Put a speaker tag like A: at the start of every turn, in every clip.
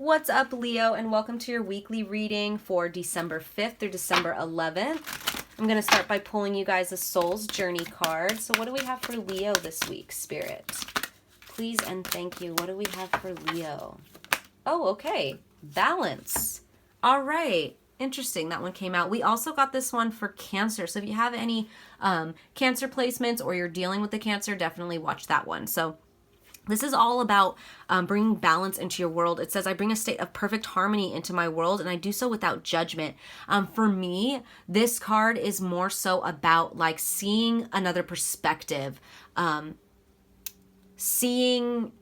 A: What's up, Leo, and welcome to your weekly reading for December 5th through December 11th. I'm going to start by pulling you guys a Soul's Journey card. So what do we have for Leo this week, Spirit? Please and thank you. What do we have for Leo? Oh, okay. Balance. All right. Interesting. That one came out. We also got this one for Cancer. So if you have any Cancer placements or you're dealing with the Cancer, definitely watch that one. So this is all about bringing balance into your world. It says, I bring a state of perfect harmony into my world, and I do so without judgment. For me, this card is more so about like seeing another perspective, seeing,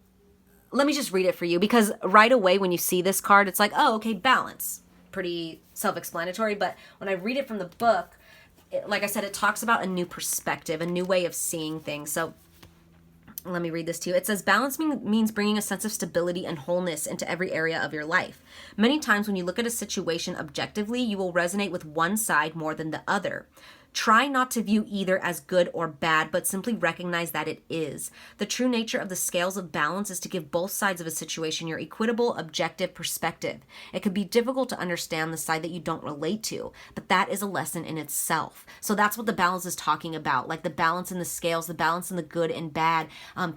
A: let me just read it for you, because right away when you see this card, it's like, oh, okay, balance. Pretty self-explanatory, but when I read it from the book, like I said, it talks about a new perspective, a new way of seeing things. So let me read this to you. It says, balance means bringing a sense of stability and wholeness into every area of your life. Many times when you look at a situation objectively, you will resonate with one side more than the other. Try not to view either as good or bad, but simply recognize that it is. The true nature of the scales of balance is to give both sides of a situation your equitable, objective perspective. It can be difficult to understand the side that you don't relate to, but that is a lesson in itself. So that's what the balance is talking about, like the balance in the scales, the balance in the good and bad.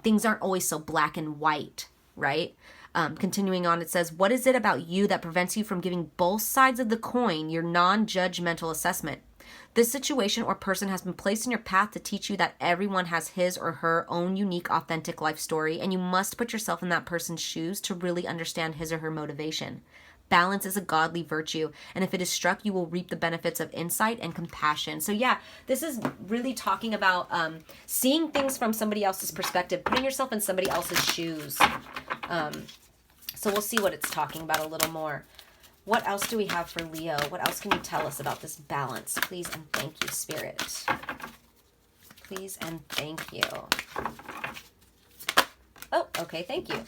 A: Things aren't always so black and white, right? Continuing on, it says, what is it about you that prevents you from giving both sides of the coin your non-judgmental assessment? This situation or person has been placed in your path to teach you that everyone has his or her own unique, authentic life story, and you must put yourself in that person's shoes to really understand his or her motivation. Balance is a godly virtue, and if it is struck, you will reap the benefits of insight and compassion. So yeah, this is really talking about seeing things from somebody else's perspective, putting yourself in somebody else's shoes. So we'll see what it's talking about a little more. What else do we have for Leo? What else can you tell us about this balance? Please and thank you, Spirit. Please and thank you. Oh, okay, thank you.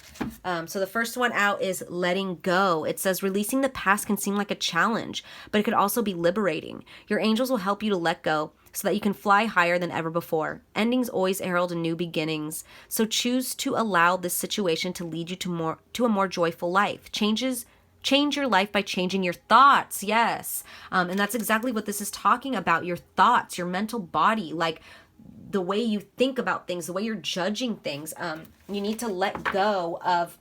A: So the first one out is letting go. It says, releasing the past can seem like a challenge, but it could also be liberating. Your angels will help you to let go so that you can fly higher than ever before. Endings always herald a new beginnings. So choose to allow this situation to lead you to a more joyful life. Change your life by changing your thoughts. Yes. And that's exactly what this is talking about. Your thoughts, your mental body, like the way you think about things, the way you're judging things. You need to let go of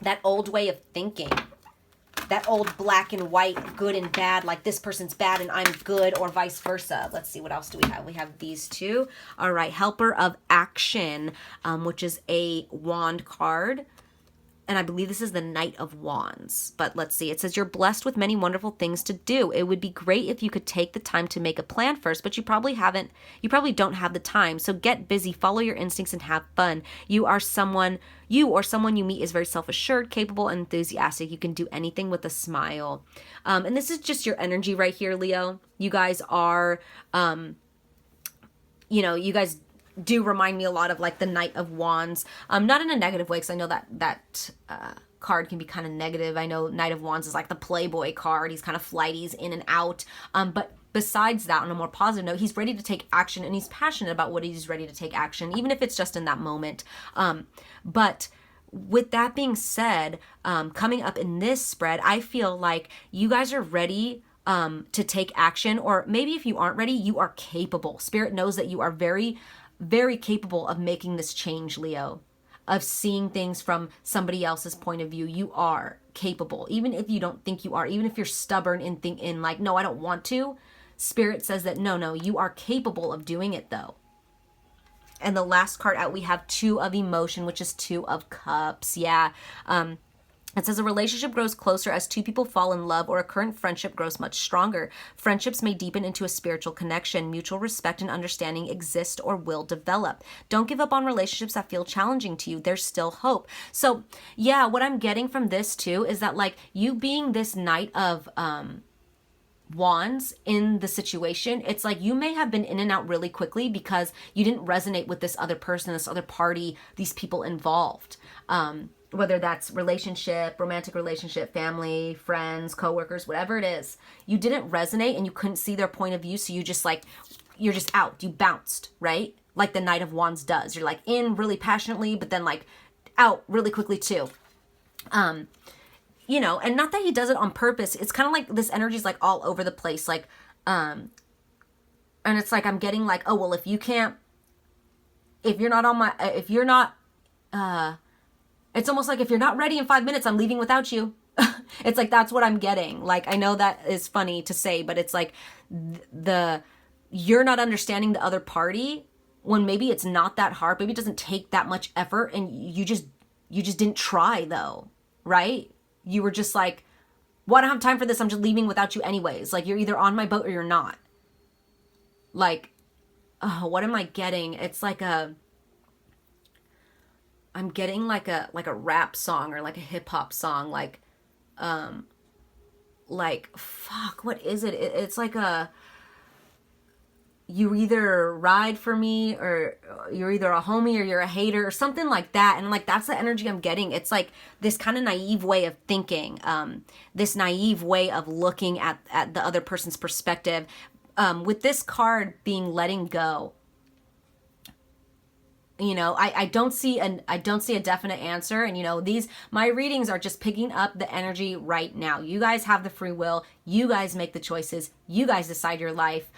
A: that old way of thinking, that old black and white, good and bad, like this person's bad and I'm good, or vice versa. Let's see, what else do we have? We have these two. All right, Helper of Action, which is a wand card. And I believe this is the Knight of Wands. But let's see. It says, you're blessed with many wonderful things to do. It would be great if you could take the time to make a plan first, but you probably don't have the time. So get busy, follow your instincts, and have fun. You or someone you meet is very self-assured, capable, and enthusiastic. You can do anything with a smile. And this is just your energy right here, Leo. You guys are, you guys do remind me a lot of like the Knight of Wands, not in a negative way, because I know that card can be kind of negative. I know Knight of Wands is like the playboy card. He's kind of flighty, he's in and out, but besides that, on a more positive note, he's ready to take action, and he's passionate about what he's ready to take action, even if it's just in that moment. But with that being said, coming up in this spread, I feel like you guys are ready to take action, or maybe if you aren't ready, you are capable. Spirit knows that you are very, very capable of making this change, Leo, of seeing things from somebody else's point of view. You are capable, even if you don't think you are, even if you're stubborn in like, no, I don't want to. Spirit says that no, you are capable of doing it though. And the last card out, we have Two of Emotion, which is Two of Cups. Yeah. It says a relationship grows closer as two people fall in love, or a current friendship grows much stronger. Friendships may deepen into a spiritual connection. Mutual respect and understanding exist or will develop. Don't give up on relationships that feel challenging to you. There's still hope. So yeah, what I'm getting from this too is that like you being this Knight of Wands in the situation, it's like you may have been in and out really quickly because you didn't resonate with this other person, this other party, these people involved. Whether that's relationship, romantic relationship, family, friends, coworkers, whatever it is, you didn't resonate and you couldn't see their point of view. So you just like, you're just out, you bounced, right? Like the Knight of Wands does. You're like in really passionately, but then like out really quickly too. you know, and not that he does it on purpose. It's kind of like this energy is like all over the place. Like, and it's like, I'm getting like, oh, well, if you can't, if you're not on my, if you're not, it's almost like if you're not ready in 5 minutes, I'm leaving without you. It's like, that's what I'm getting. Like, I know that is funny to say, but it's like you're not understanding the other party when maybe it's not that hard. Maybe it doesn't take that much effort, and you just didn't try though, right? You were just like, well, I don't have time for this. I'm just leaving without you anyways. Like, you're either on my boat or you're not. Like, oh, what am I getting? It's like I'm getting like a rap song or like a hip hop song. Like, fuck, what is it? It's like you either ride for me, or you're either a homie or you're a hater, or something like that. And like, that's the energy I'm getting. It's like this kind of naive way of thinking, this naive way of looking at the other person's perspective. With this card being letting go, you know, I don't see a definite answer. And, you know, my readings are just picking up the energy right now. You guys have the free will. You guys make the choices. You guys decide your life.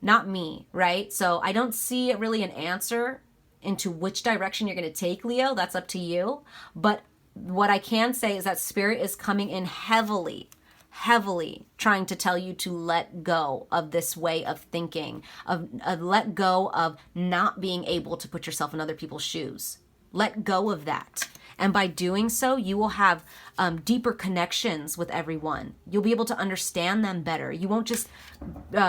A: Not me, right? So I don't see really an answer into which direction you're going to take, Leo. That's up to you. But what I can say is that Spirit is coming in heavily trying to tell you to let go of this way of thinking, of let go of not being able to put yourself in other people's shoes. Let go of that. And by doing so, you will have deeper connections with everyone. You'll be able to understand them better. You won't just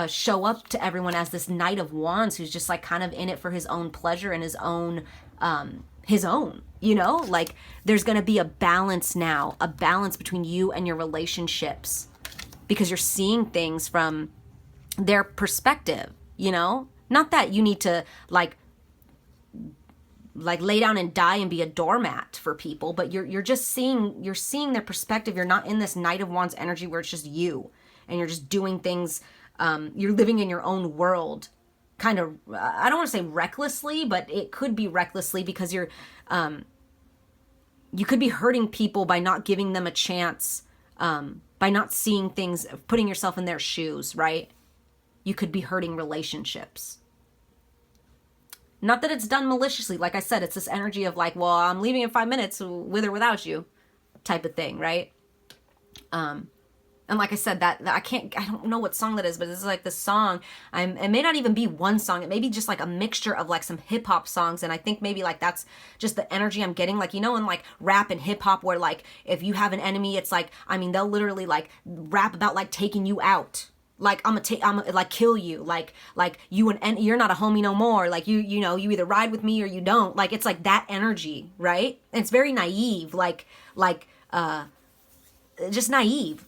A: show up to everyone as this Knight of Wands who's just like kind of in it for his own pleasure and his own, you know, like there's going to be a balance now, a balance between you and your relationships, because you're seeing things from their perspective, you know, not that you need to like lay down and die and be a doormat for people, but you're seeing their perspective. You're not in this Knight of Wands energy where it's just you and you're just doing things. You're living in your own world, kind of, I don't want to say recklessly, but it could be recklessly, because you could be hurting people by not giving them a chance, by not seeing things, putting yourself in their shoes, right? You could be hurting relationships. Not that it's done maliciously. Like I said, it's this energy of like, well, I'm leaving in 5 minutes with or without you type of thing, right? And like I said, that I don't know what song that is, but this is like the song. It may not even be one song. It may be just like a mixture of like some hip hop songs. And I think maybe like that's just the energy I'm getting. Like, you know, in like rap and hip hop where like, if you have an enemy, it's like, I mean, they'll literally like rap about like taking you out. Like, I'm like kill you. Like you and you're not a homie no more. Like you know, you either ride with me or you don't. Like, it's like that energy, right? And it's very naive, just naive.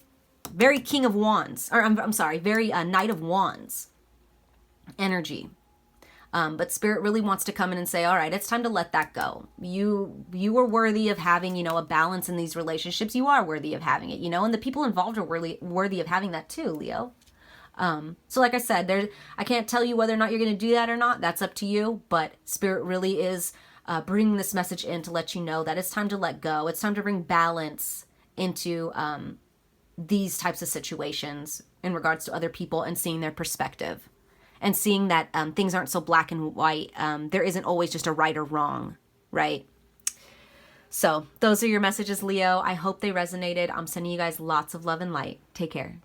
A: Very King of Wands, or I'm sorry, very Knight of Wands energy. But Spirit really wants to come in and say, all right, it's time to let that go. You are worthy of having, you know, a balance in these relationships. You are worthy of having it, you know, and the people involved are worthy of having that too, Leo. So like I said, I can't tell you whether or not you're going to do that or not. That's up to you. But Spirit really is bringing this message in to let you know that it's time to let go. It's time to bring balance into these types of situations in regards to other people, and seeing their perspective, and seeing that things aren't so black and white. There isn't always just a right or wrong, right? So those are your messages, Leo. I hope they resonated. I'm sending you guys lots of love and light. Take care.